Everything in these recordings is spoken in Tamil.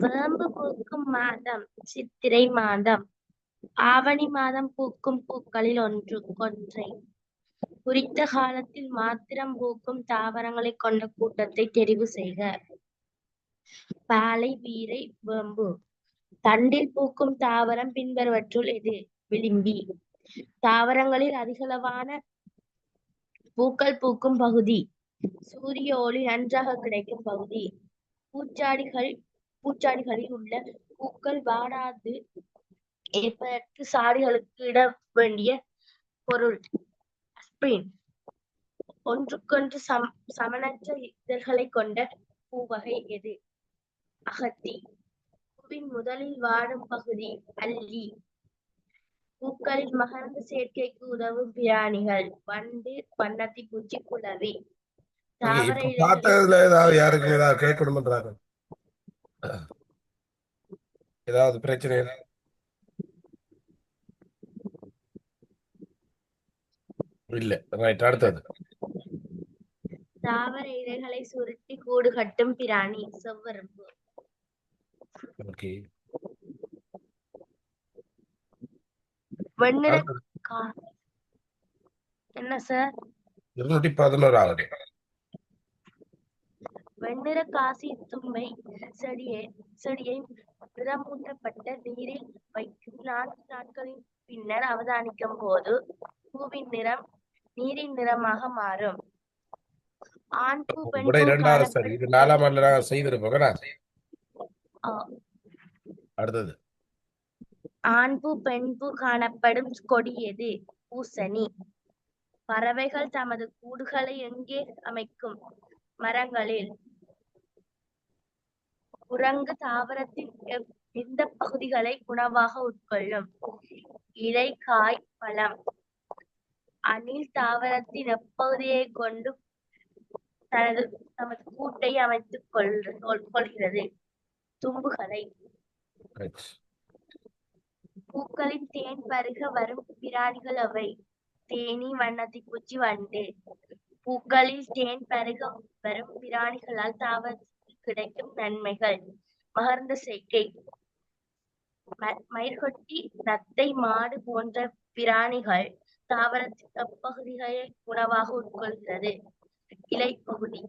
வேம்பு பூக்கும் மாதம் சித்திரை மாதம். ஆவணி மாதம் பூக்கும் பூக்களில் கொன்றை. குறித்த காலத்தில் மாத்திரம் பூக்கும் தாவரங்களைக் கொண்ட கூட்டத்தை தெரிவு செய்க. பாலை, வீரை, வேம்பு. தண்டில் பூக்கும் தாவரம் பின்வருவற்றுள் எது? விளிம்பி. தாவரங்களில் அதிகளவான பூக்கள் பூக்கும் பகுதி. சூரிய ஒளி நன்றாக கிடைக்கும் பகுதி. பூச்சாடிகளில் உள்ள பூக்கள் வாடாது இருப்பதற்கு சாடிகளுக்கு இட வேண்டிய பொருள். அஸ்பிரின். ஒன்றுக்கொன்று சமனற்ற இதழ்களை கொண்ட பூவகை எது? அகத்தி. பூவின் முதலில் வாடும் பகுதி. அல்லி. பூக்களில் மகரந்த சேர்க்கைக்கு உதவும் பிராணிகள். வண்டு, வண்ணத்தி பூச்சி, குளவி. தாவர பார்த்ததுல ஏதாவது யாருக்கு ஏதாவது கேட்கணும்ன்றாங்க, ஏதாவது பிரச்சனை இல்ல? ரைட், அடுத்தது. தாவர இலைகளை சுருட்டி கூடு கட்டும் பிராணி. செவ்வரும்பு. ஓகே. வெண்ணிற என்ன சார்? 211வது. வெண்ணிற காசி தும்பை செடியை நிறமூட்டப்பட்ட நீரில் வைக்கும் 4 நாட்களின் பின்னர் அவதானிக்கும் போது பூவின் நிறம் நீரின் நிறமாக மாறும். ஆண் பூ, பெண் பூ 2வது சரி. இது 4ஆம் ஆண்டுல செய்திருப்போம். அடுத்தது. ஆண் பூ, பெண் பூ காணப்படும் கொடி எது? பூசணி. பறவைகள் தமது கூடுகளை எங்கே அமைக்கும்? மரங்களில். குரங்கு தாவரத்தின் எந்த பகுதிகளை உணவாக உட்கொள்ளும்? இலை, காய், பழம். அணில் தாவரத்தின் எப்பகுதியை கொண்டு தமது கூட்டை அமைத்துக் கொள்கிறது? தும்புகளை. பூக்களின் தேன் பருக வரும் பிராணிகள் அவை? தேனீ, வண்ணத்தி பூச்சி, வண்டு. பூக்களில் தேன் பருக வரும் பிராணிகளால் தாவரத்திற்கு கிடைக்கும் நன்மைகள். மகரந்த சேர்க்கை. மயிர்கொட்டி, நத்தை, மாடு போன்ற பிராணிகள் தாவரத்தின் எப்பகுதிகளை உணவாக உட்கொள்கிறது? இலைப்பகுதி.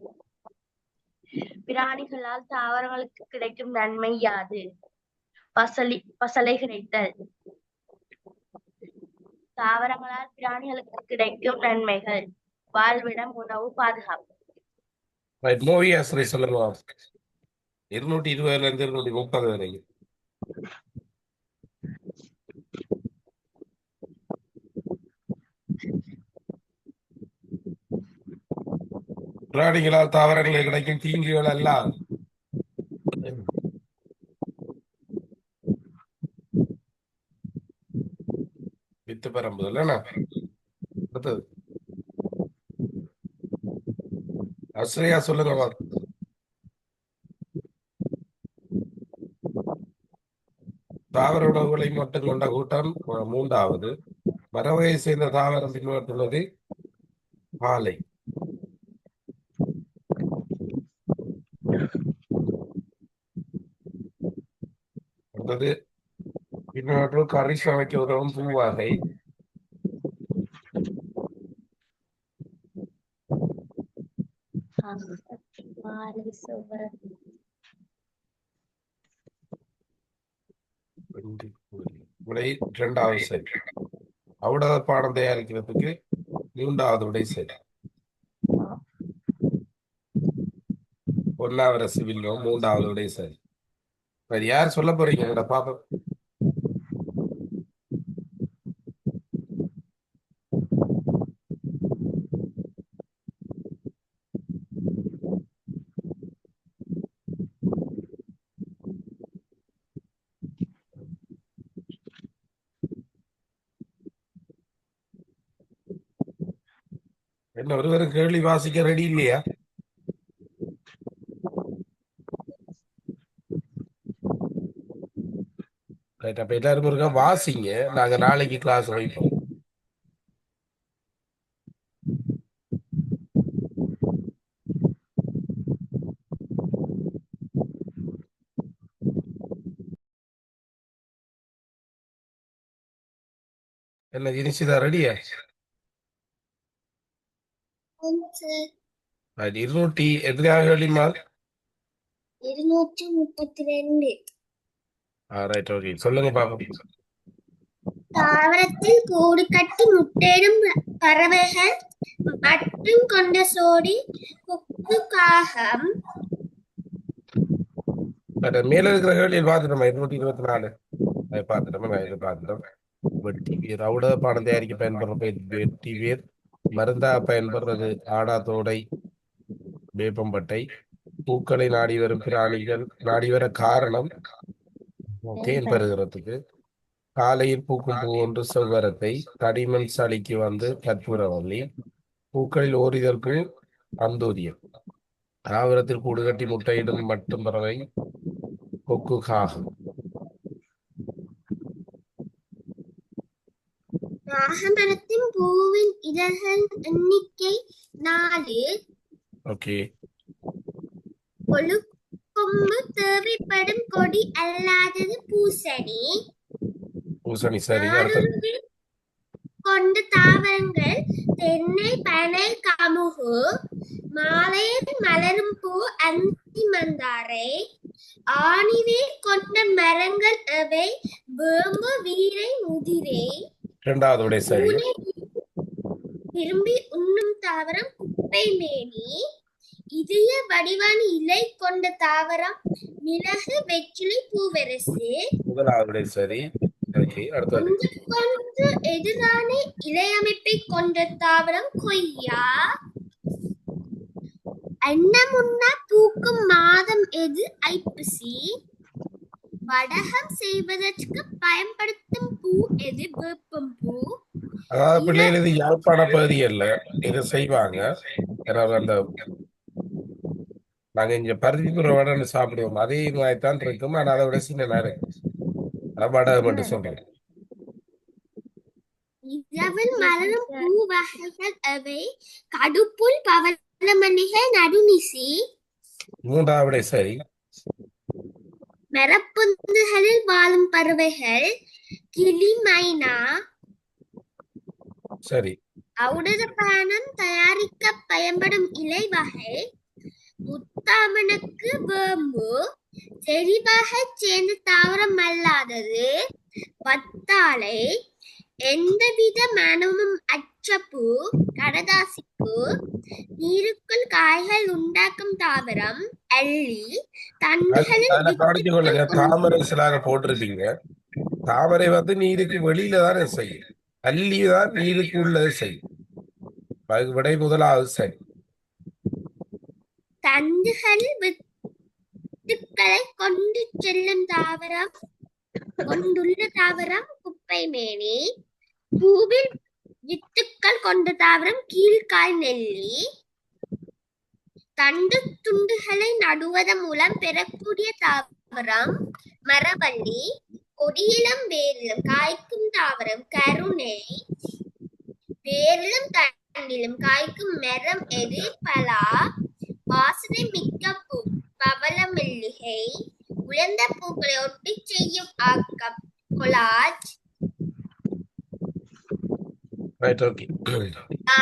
பிராணிகளால் தாவரங்களுக்கு கிடைக்கும் நன்மை யாது? பசலை கிடைத்தல். தாவரங்களால் பிராணிகளுக்கு கிடைக்கும் நன்மைகள். வாழ்விடம், உணவு, பாதுகாப்பு. 220 இருந்து 230 வரை. பிராணிகளால் தாவரங்களுக்கு கிடைக்கும் தீங்குகள் எல்லாம் வித்து பெறும்போது. அடுத்தது அஸ்ரேயா சொல்லுங்க. தாவர உணவுகளை மட்டும் கொண்ட கூட்டம் 3வது. மரவகையை சேர்ந்த தாவரம் பின்பற்றுள்ளது பாலை. அடுத்தது பின்பற்று கறி சமைக்க உதவும் பூவகை. விடை 2வது சரி. அவுடத பாடம் தயாரிக்கிறதுக்கு 3வது விடை சரி. பொன்னாவர சிவில்லும் 3வது விடை சரி. யார் சொல்ல போறீங்க பாப்போம்? என்ன ஒருவரும் கேள்வி வாசிக்க ரெடி இல்லையா? அப்ப எல்லாரும் இருக்கா வாசிங்க. நாங்க நாளைக்கு கிளாஸ் வைப்போம். என்ன ஜினிஷிதா ரெடியா? அது 200 எத்தனையாக கேள்விமால்? 232. ரைட், ஓகே, சொல்லுங்க பாப்போம். தாவரத்தில் கூடு கட்டி முட்டையிடும் பறவைகள் மற்றும் கொண்ட சோடி கொக்கு காகம். மேல இருக்கிற கேள்வியை பார்த்துட்டோமா? 224 அதை பார்த்துட்டோமா? நான் இதை பார்த்துட்டோம். வெட்டி வேர் அவுட பானம் தயாரிக்க பயன்படுற வெட்டி வேர். மருந்தா பயன்படுறது ஆடாதோடை, வேப்பம்பட்டை. பூக்களை நாடி வரும் பிராணிகள் நாடி வர காரணம் தேன் பெறுகிறதுக்கு. காலையில் பூக்கும் பூ ஒன்று செவ்வரத்தை. தடிமண் சளிக்கு வந்து கற்பூரவல்லி. பூக்களில் ஓரிதழ் பூ அந்தூரியம். தாவரத்தில் கூடு கட்டி முட்டையிடும் மட்டும் பறவை கொக்கு காகம். நாகமரத்தின் பூவின் இதழ்கள் எண்ணிக்கை 4. ஓகே, கொழுக்கொம்பு தேவைப்படும் கொடி அல்லாதது பூசணி. பூசணி சரி. அடுத்தது நாரும்பு கொண்ட தாவரங்கள் தென்னை, பனை, கமுகு. மாலையில் மலரும் பூ அந்தி மந்தாரை. ஆணிவேர் கொண்ட மரங்கள் எவை? வேம்பு, வீரை, முதிரை. இரண்டாவது விடை சரி. பூனை விரும்பி உண்ணும் தாவரம் குப்பை மேனி. இதய வடிவான இலை கொண்ட தாவரம் மிளகு, வெற்றிலை, பூவரசு. முதலாவது விடை சரி. ஓகே, அடுத்தது ஒன்றுக்கொன்று எதிரான இலையமைப்பை கொண்ட தாவரம் கொய்யா. அன்னமுன்னா பூக்கும் மாதம் எது? ஐப்பசி. வடகம் செய்வதற்கு பயன்படுத்தும் பூ எது? வேப்பம்பூ. அதாவது பிள்ளைகள் இது யாழ்ப்பாண பகுதி அல்ல, இதை செய்வாங்க. அந்த நாங்க இங்க பருத்திப்புற வடை சாப்பிடுவோம், அதே மாதிரி தான் இருக்கும். ஆனா அதை விட சின்ன நேரம் வடை மட்டும் சொல்றேன். இரவில் மலரும் பூ வகைகள் எவை? கடுப்புல், பவளமல்லிகை, நடுநிசி. மூன்றாவது விடை சரி. மரப்பொந்துகளில் வாழும் பறவைகள் கிளி, மைனா. சரி. ஔடதபானம் தயாரிக்க பயன்படும் இலை வகை முத்தாமனுக்கு வேம்பு. செடி வகை சேர்ந்த தாவரம் அல்லாதது வத்தாழை. எந்தவித மனமும் அற்ற பூ கடதாசிப்பூ. நீருக்குள் காய்கள் உண்டாக்கும் தாவரம் அல்லி. தண்டுகளில் கவனிச்சு கொள்ளுங்க, தாமரை சிலாக போட்டிருப்பீங்க. தாமரை வந்து நீருக்கு வெளியில தானே செய்யும், அல்லி தான் நீருக்கு உள்ளது செய்யும். விடை முதலாவது சரி. தண்டுகளில் வித்துக்களை கொண்டு செல்லும் தாவரம் கொண்டுள்ள தாவரம் குப்பை மேனி. பூவில் வித்துக்கள் கொண்ட தாவரம் கீழ்காய் நெல்லி. தண்டு துண்டுகளை நடுவதன் மூலம் பெறக்கூடிய தாவரம் மரவள்ளி. கொடியிலும் வேரிலும் காய்க்கும் தாவரம் கருணை. வேரிலும் தண்டிலும் காய்க்கும் மரம் எது? பலா. வாசனை மிக்க பூ பவளமல்லிகை. உலர்ந்த பூக்களை ஒட்டி செய்யும் ஆக்கம் collage. Right, okay,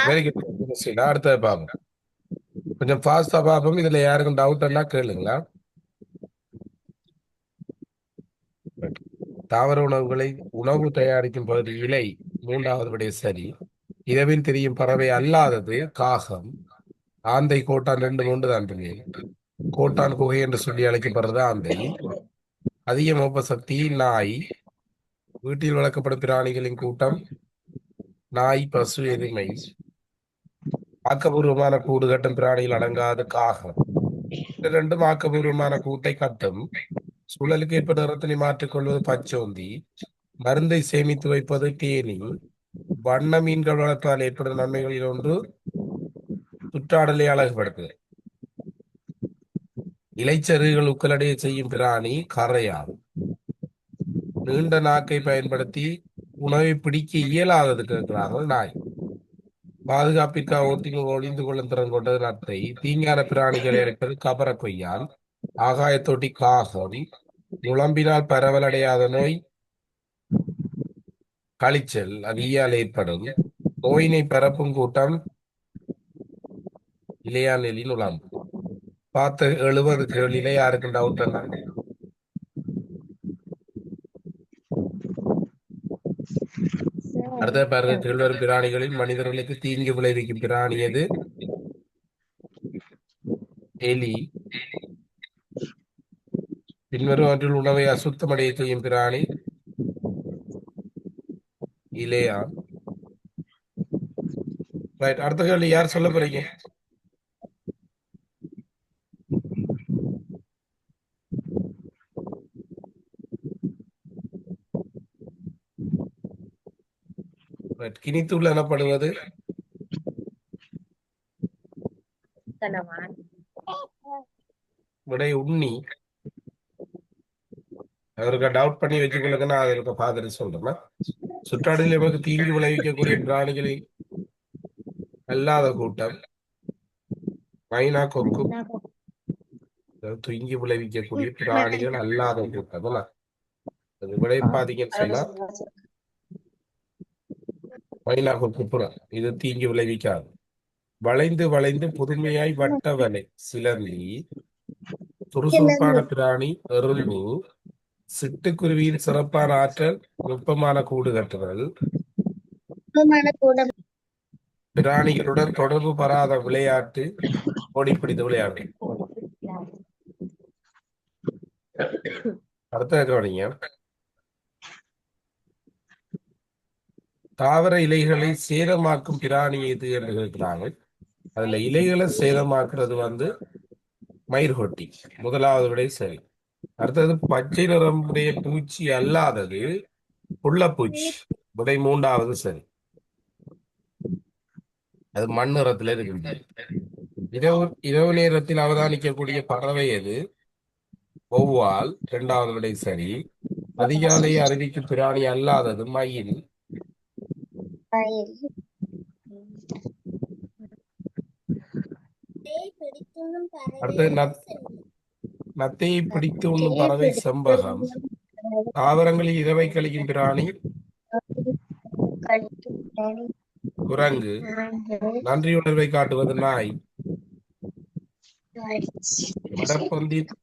very good. அடுத்தது பாப்போம், கொஞ்சம் ஃபாஸ்டா பாப்போம். இதுல யாருக்கும் டவுட் எல்லாம் கேளுங்களா? தாவர உணவுகளை உணவு தயாரிக்கும் பகுதி இலை. மூன்றாவது விடை சரி. இரவில் தெரியும் பறவை அல்லாதது காகம். ஆந்தை, கோட்டான் ரெண்டு ஒன்று தான் பிள்ளை. கோட்டான் குகை என்று சொல்லி அழைக்கப்படுறது ஆந்தை. அதிக மோப்ப சக்தி நாய். வீட்டில் வளர்க்கப்படும் பிராணிகளின் கூட்டம் நாய், பசு, எருமை. ஆக்கபூர்வமான கூடு கட்டும் பிராணிகள் அடங்காத காகம். இந்த ரெண்டும் ஆக்கபூர்வமான கூட்டை கட்டும். சூழலுக்கு ஏற்ப நிறத்தினை மாற்றிக்கொள்வது பச்சோந்தி. மருந்தை சேமித்து வைப்பது தேனி. வண்ண மீன்கள் வளர்த்தால் ஏற்படும் நன்மைகளில் ஒன்று சுற்றாடலை அழகுபடுத்துது. இலைச்சருகள் உக்கலடைய செய்யும் பிராணி கரையான். நீண்ட நாக்கை பயன்படுத்தி உணவை பிடிக்க இயலாதது கேட்கிறார்கள் நாய். பாதுகாப்பிற்காக ஒளிந்து கொள்ளும் திறன் கொண்டது நத்தை. தீங்கான பிராணிகளை இறைப்பது கபர கொய்யான். ஆகாயத்தொட்டி காகம். நுழம்பினால் பரவலடையாத நோய் கழிச்சல் அது ஈயால் ஏற்படும். நோயினை பரப்பும் கூட்டம் இலையானெலின் உலாம்பு. பார்த்த 70 கேள்வியில யாருக்கும் டவுட் என்ன? அடுத்த பாருங்க, கீழ்வரும் பிராணிகளில் மனிதர்களுக்கு தீங்கு விளைவிக்கும் பிராணி எது? எலி. பின்வருவற்றில் உணவை அசுத்தமடைய செய்யும் பிராணி இலையான். ரைட், அடுத்த கேள்வி யார் சொல்ல போறீங்க? ரைட், கினித்துள் எனப்படுவது கணவான். விடை உண்ணி. அவருக்கு டவுட் பண்ணி வச்சுக்கொள்ளுங்க, நான் அதற்கு பார்த்துட்டு சொல்றேன். சுற்றாடலில் நமக்கு தீங்கு விளைவிக்கக்கூடிய பிராணிகளில் அல்லாத கூட்டம் மைனா கொக்கு. தீங்கு விளைவிக்கக்கூடிய பிராணிகள் அல்லாத கூட்டம் அது விடை பாத்தீங்கன்னு சொன்னா மைனா கொக்கு புறம். இது தீங்கு விளைவிக்காது. வளைந்து வளைந்து புதுமையாய் வட்ட வலை சிலந்தி. சுறுசுறுப்பான பிராணி எறும்பு. சிட்டுக்குருவியின் சிறப்பான ஆற்றல் நுட்பமான கூடு கட்டுதல். பிராணிகளுடன் தொடர்பு பெறாத விளையாட்டு ஓடிப்பிடித்த விளையாட்டு. அடுத்த கவனிங்க. தாவர இலைகளை சேதமாக்கும் பிராணி எது என்று கேட்கிறாங்க. அதுல இலைகளை சேதமாக்குறது மயிர்கொட்டி. முதலாவது விடை சரி. அடுத்தது பச்சை நிறமுடைய பூச்சி அல்லாதது புள்ளப்பூச்சி. விடை மூன்றாவது சரி. அது மண் நிறத்துல இருக்கு. இரவு நேரத்தில் அவதானிக்கக்கூடிய பறவை எது? வௌவால். இரண்டாவது விடை சரி. அதிகாலையை அறிவிக்கும் பிராணி அல்லாதது மயில். அடுத்தது நத்தையை பிடித்து உண்ணும் பறவை செம்பகம். தாவரங்களில் இரவை கழிக்கும் பிராணி குரங்கு. நன்றியுணர்வை காட்டுவது நாய். மடப்பொந்தில்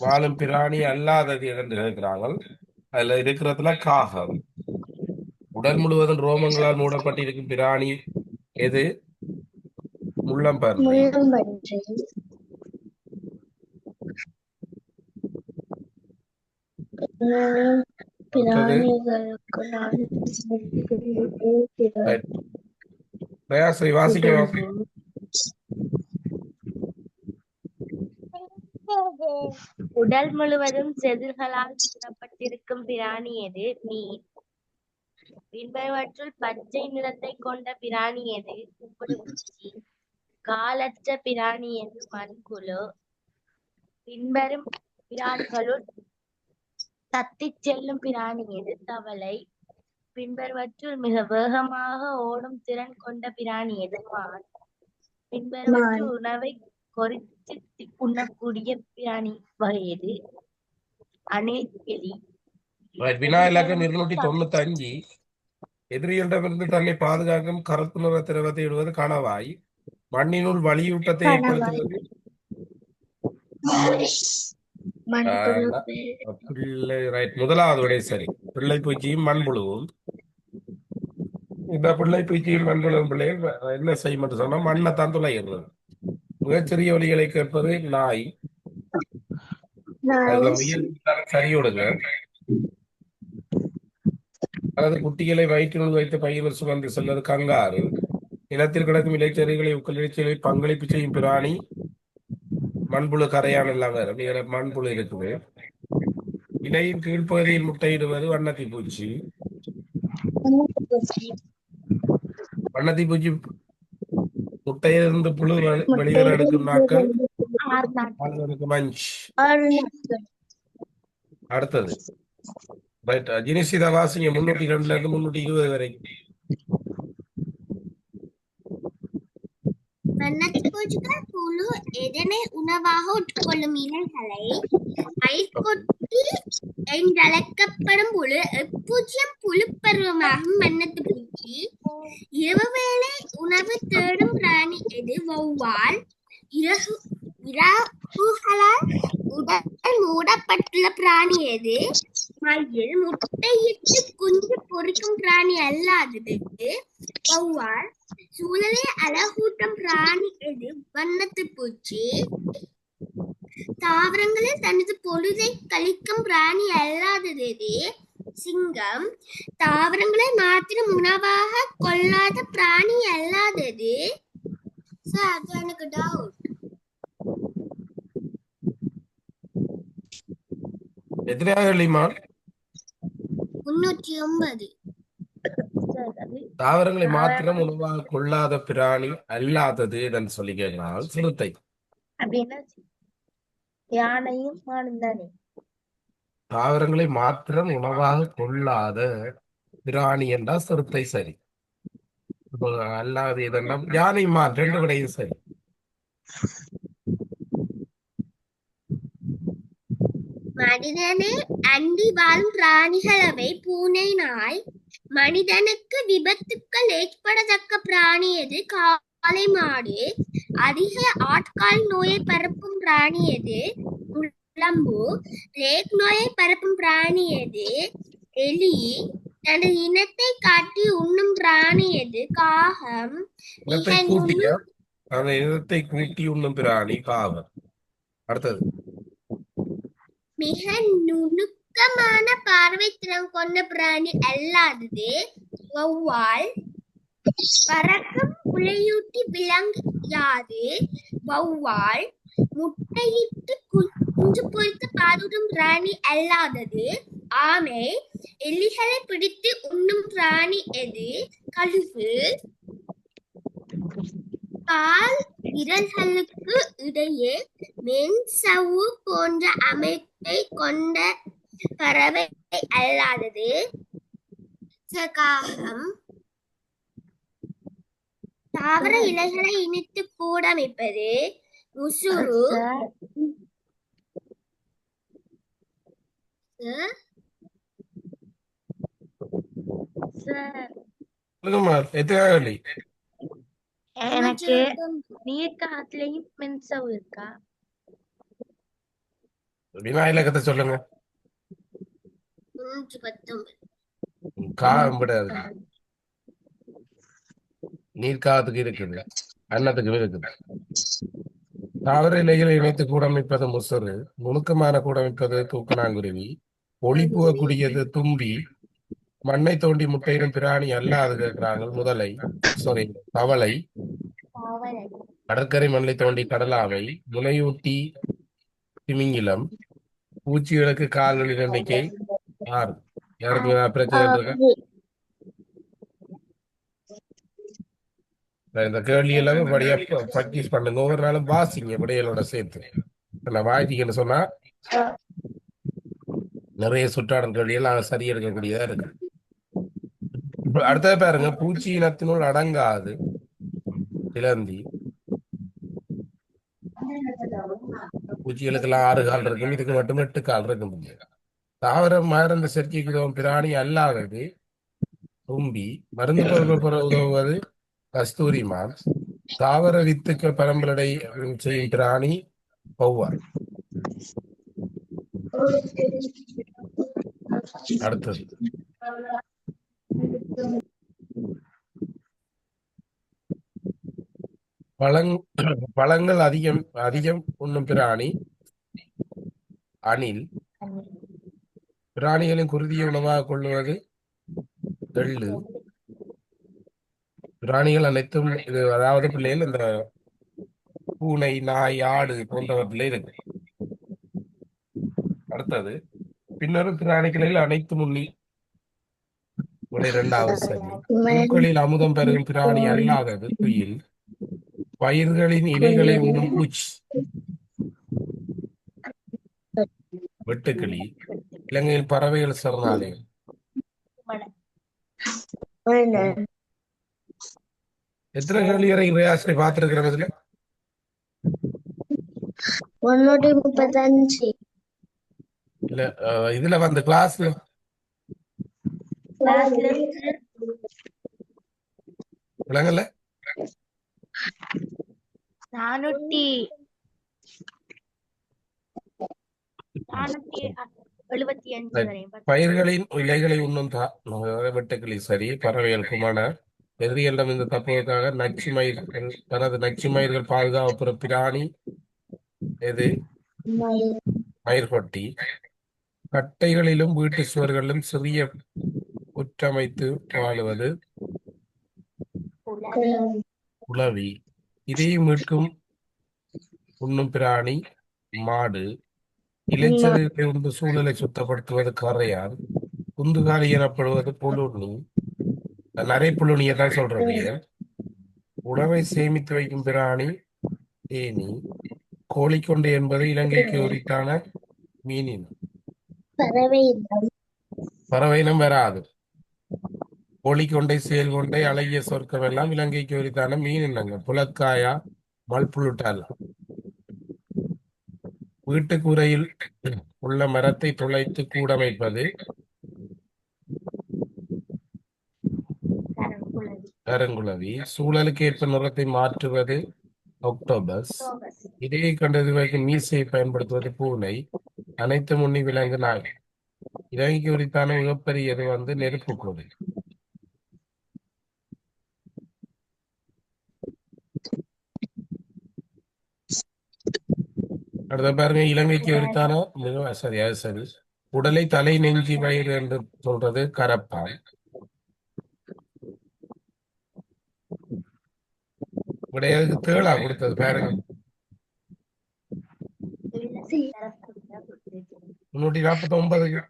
வாழும் பிராணி அல்லாதது என்று இருக்கிறார்கள். அதுல இருக்கிறதுல காகம். உடல் முழுவதும் ரோமங்களால் மூடப்பட்டிருக்கும் பிராணி எது? முள்ளம்பன்றி. வாசிக்க. உடல் முழுவதும் செதில்களால் மூடப்பட்டிருக்கும் பிராணி எது? மீன். பின்வருவற்றுள் பச்சை நிறத்தை கொண்ட பிராணி எது? கும்பிடுபூச்சி. காலற்ற பிராணி எது? மண்புழு. பின்வரும் பிராணிகளுள் தத்திச் செல்லும் பிராணி எது? தவளை. பின்வருவற்றுள் மிக வேகமாக ஓடும் திறன் கொண்ட பிராணி எது? மான். பின்வருவற்றுள் உணவை கொறித்து உண்ணக்கூடிய பிராணி வகை எது? அணில், எலி. வினா இலக்கம் 295. எதிரிகளிடமிருந்து தன்னை பாதுகாக்கும் கருப்பு நிற திரவத்தை விடுவது கணவாய். மண்ணினுள் வலியூட்டத்தை ஏற்படுத்துவது முதலாவது விடை சரி. பிள்ளை பூச்சியும் மண்புழுவும். இந்த பிள்ளை பூச்சியும் மண்புழுவும் பிள்ளைகள் என்ன செய்யும் என்று சொன்னா மண்ணை தான் துளையிடுறது. மிகச்சிறிய ஒலிகளை கேட்பது நாய். அதுல சரியோடுங்க. அல்லது குட்டிகளை வயிற்றினுள் வைத்து பையில் சுமந்து செல்வது கங்காரு. நிலத்தில் கிடக்கும் இலைச்செறிகளை இலைச்செறிகளை பங்களிப்பு செய்யும் பிராணி மண்புழு. கரையான் எல்லாம் வேற மண்புழு இருக்குது. இலையின் கீழ்ப்பகுதியில் முட்டையிடுவது வண்ணத்தி பூச்சி. வண்ணத்தி பூச்சி முட்டையிலிருந்து புழு வெளியில் எடுக்கும் நாட்கள் மஞ்ச். அடுத்தது ஜினிசிதா வாசிங்க. 302 இருந்து 320 வரைக்கும். வண்ணத்தி பூச்சிகள் புழு எதனை உணவாக உட்கொள்ளும் இலைகளை பயிர்கொட்டி என்றழைக்கப்படும் பூஜ்யம் புழுப்பருவமாகும் வண்ணத்து பூச்சி. இரவு வேளை உணவு தேடும் பிராணி எது? வௌவால். இறகுகளால் உடல் மூடப்பட்டுள்ள பிராணி எது? மயில். முட்டையிட்டு குஞ்சு பொறிக்கும் பிராணி அல்லாதது வௌவால். சூழலை அழகூட்டும் பிராணி எது? வண்ணத்து பூச்சி. தாவரங்களில் தனது பொழுதை கழிக்கும் பிராணி அல்லாதது எது? சிங்கம். தாவரங்களை மாத்திரம் உணவாக கொள்ளாத பிராணி அல்லாதது? சார் அது எனக்கு டவுட். எத்தனையாக இல்லையுமா? 309. சார் அது தாவரங்களை மாத்திரம் உணவாக கொள்ளாத பிராணி அல்லாதது என்று சொல்லி கேட்கலாம். சிறுத்தை. அப்படின்னா யானையும் மானும் தானே. தாவரங்களை மாத்திரம் உணவாக கொள்ளாத பிராணி என்றால் சிறுத்தை சரி. இப்போ அல்லாது இதெல்லாம் யானை மான் ரெண்டு விடையும் சரி. மனிதனை அண்டி வாழும் பிராணிகள் அவை? பூனை, நாய். மனிதனுக்கு விபத்துக்கள் ஏற்படத்தக்க பிராணி எது? காளை மாடு. அதிக ஆட்கால் நோயை பரப்பும் பிராணி எது? உடம்பு. ரேக் நோயை பரப்பும் பிராணி எது? எலி. தனது இனத்தை காட்டி உண்ணும் பிராணி எது? காகம். இனத்தை கூட்டி உண்ணும் பிராணி காகம். அடுத்தது. மிக நுணுக்கமான பார்வை திறன் கொண்ட பிராணி அல்லாதது வௌவால். பறக்கும் புழையூட்டி விலங்கு யாது? வௌவால். முட்டையிட்டு குஞ்சு பொறித்து பாதுடும் பிராணி அல்லாதது ஆமை. எலிகளை பிடித்து உண்ணும் பிராணி எது? கழுகு. கால் விரல்களுக்கு இடையே மென்சவ்வு போன்ற அமைப்பை கொண்ட பறவை அல்லாதது காகம். தாவர இலைகளை இணைத்து கூடமைப்பது முசுறு. எனக்கு நீர்க்காகத்திலையும் மென்சவ் இருக்கா? வினா இலக்கத்தை சொல்லுங்க. 319. நீர்க்காகத்துக்கு இருக்குது, அன்னத்துக்கு இருக்குது. தாவர இலைகளை இணைத்து கூடமைப்பது முசுறு. நுணுக்கமான கூடமைப்பது தூக்கணாங்குருவி. ஒளிபுகக்கூடியது தும்பி. மண்ணை தோண்டி முட்டையிடும் பிராணி அல்லாது கேட்கிறாங்க. முதலை தவளை. கடற்கரை மண்ணை தோண்டி கடலாவை. முனையூட்டி திமிங்கிலம். பூச்சிகளுக்கு கால்களின் எண்ணிக்கை 6. யாருக்கு பிரச்சனை இருக்க? இந்த கேள்வி எல்லாமே படியா ப்ராக்டிஸ் பண்ணுங்க. ஒவ்வொரு நாளும் வாசிங்க விடைகளோட சேர்த்து. நான் வாசிக்கன்னு சொன்னா நிறைய சுற்றாடல் கேள்விகள் சரி எடுக்கக்கூடியதா இருக்கு. அடுத்தது பாருங்க. பூச்சி இனத்தினுள் அடங்காது சிலந்தி. பூச்சிகளுக்கு எல்லாம் 6 கால் இருக்கும், இதுக்கு மட்டும் 8 கால் இருக்கும். தாவரம் மருந்து சேர்க்கைக்கு உதவும் பிராணி அல்லாதது தும்பி. மருந்து பொருட்கள் பெற உதவுவது கஸ்தூரி மான். தாவர வித்துக்கள் பரம்பலடை செய்யும் பிராணி வௌவால். அடுத்தது பழங்கள் அதிகம் உண்ணும் பிராணி அணில். பிராணிகளின் குருதியை உணவாக கொள்ளுவது எள்ளு. பிராணிகள் அனைத்தும் இது, அதாவது பிள்ளைகள் இந்த பூனை, நாய், ஆடு போன்றவற்றிலே இருக்கு. அடுத்தது பின்னரும் பிராணிகளில் அனைத்து முன்னி. 2வது சரி. பூக்களில் அமுதம் பெறும் பிராணி அல்லாதது குயில். பயிர்களின் இலைகளை உண்ணும் பூச்சி வெட்டுக்கிளி. இலங்கையில் பறவைகள் சரணாலயம். எத்தனை கேள்வி வரை ஆசிரியை பார்த்திருக்கிறதுல? 135. இல்ல இதுல வந்து கிளாஸ்ல கிளாஸ்ல விளங்கல. 475 Right. வரையும் பயிர்களின் இலைகளை உண்ணும் வெட்டுக்கிளி சரி, பறவைகள் குமண எதிரிகளிடம் இந்த தப்புவதற்காக நச்சு மயிர்கள் தனது நச்சு மயிர்கள் பாதுகாப்புற பிராணி எது? மயிர்கொட்டி. கட்டைகளிலும் வீட்டு சுவர்களிலும் சிறிய புற்றமைத்து வாழுவது உளவி. இதையும் மீட்கும் உண்ணும் பிராணி மாடு. இலைச்சல்களை உண்டு சூழலை சுத்தப்படுத்துவது கரையான். குந்துகாலி எனப்படுவது புழுனி. நரைப்புழுனியை தான் சொல்றது. உணவை சேமித்து வைக்கும் பிராணி தேனி. கோழிக்கொண்டை என்பது இலங்கைக்கு உரித்தான மீனினம். பறவையினம் வராது. கோழிக்கொண்டை, செயல் கொண்டை, அழகிய சொர்க்கம் எல்லாம் இலங்கைக்கு உரித்தான மீனினங்கள். புலக்காயா, மல்புழுட்டால். வீட்டுக்கூரையில் உள்ள மரத்தை துளைத்து கூடமைப்பது கருங்குளவி. சூழலுக்கு ஏற்ப நிறத்தை மாற்றுவது ஆக்டோபஸ். இடையை கண்டது வைக்கும் மீசையை பயன்படுத்துவது பூனை. அனைத்து முன்னி விலங்கு நாய். இலங்கைக்கு உரித்தான மிகப்பெரியது வந்து நெருப்பு கோழி. அடுத்த பாருங்க, இலங்கைக்கு உரித்தான மிக சரியா சரி. உடலை தலை நெஞ்சி வயிறு என்று சொல்றது கரப்பான். விடையாதுக்கு தேளா கொடுத்தது பாருங்க. 349.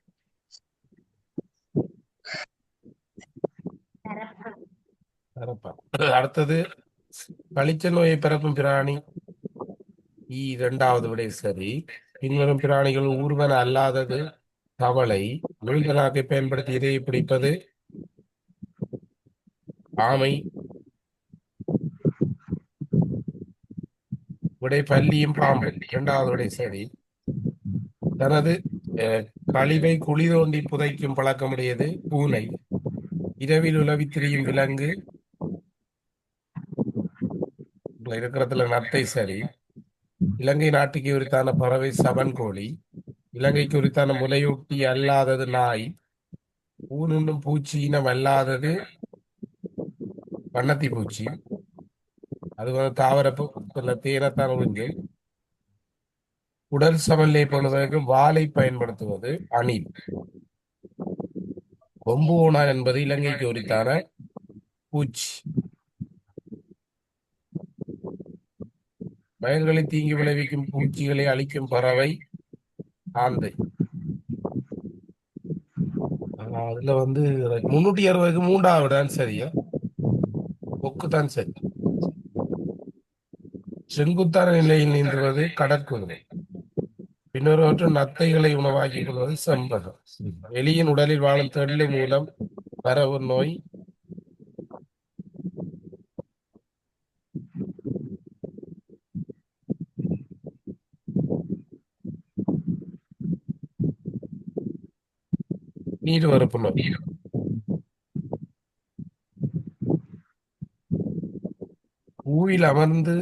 கரப்பான். அடுத்தது களிச்ச நோயை பரப்பும் பிராணி இரண்டாவது விடை சரி. பின்வரும் பிராணிகள் ஊர்வன அல்லாதது தவளை. நீண்ட நாக்கை பயன்படுத்தி இரையை பிடிப்பது ஆமை. விடை பல்லியும் பாம்பும். இரண்டாவது விடை சரி. தனது கழிவை குழி தோண்டி புதைக்கும் பழக்கமுடையது பூனை. இரவில் உலவி திரியும் விலங்கு இருக்கிறதுல நத்தை சரி. இலங்கை நாட்டுக்கு உரித்தான பறவை சவன் கோழி. இலங்கைக்கு உரித்தான முலையூட்டி அல்லாதது நாய். ஊனுண்ணும் பூச்சி இனம் அல்லாதது வண்ணத்தி பூச்சி. அது வந்து தாவர தேனத்தான் உறிஞ்சு. உடல் சமநிலை பண்ணுவதற்கு வாளை பயன்படுத்துவது அணில். கொம்பு ஓனான் என்பது இலங்கைக்கு உரித்தான பூச்சி. வயல்களை தீங்கி விளைவிக்கும் பூச்சிகளை அழிக்கும் பறவை ஆந்தை. அதுல வந்து 360க்கு 3வது தான் சரியா, கொக்கு தான் சரி. செங்குத்தான நிலையில் நீந்துவது கடற்குதிரை. பின்னொரு நத்தைகளை உணவாக்கிக் கொள்வது செம்பகம். எலியின் உடலில் வாழும் தெள்ளு மூலம் பரவும் நோய் நீர் வறுப்பு நோய். பூவில் அமர்ந்து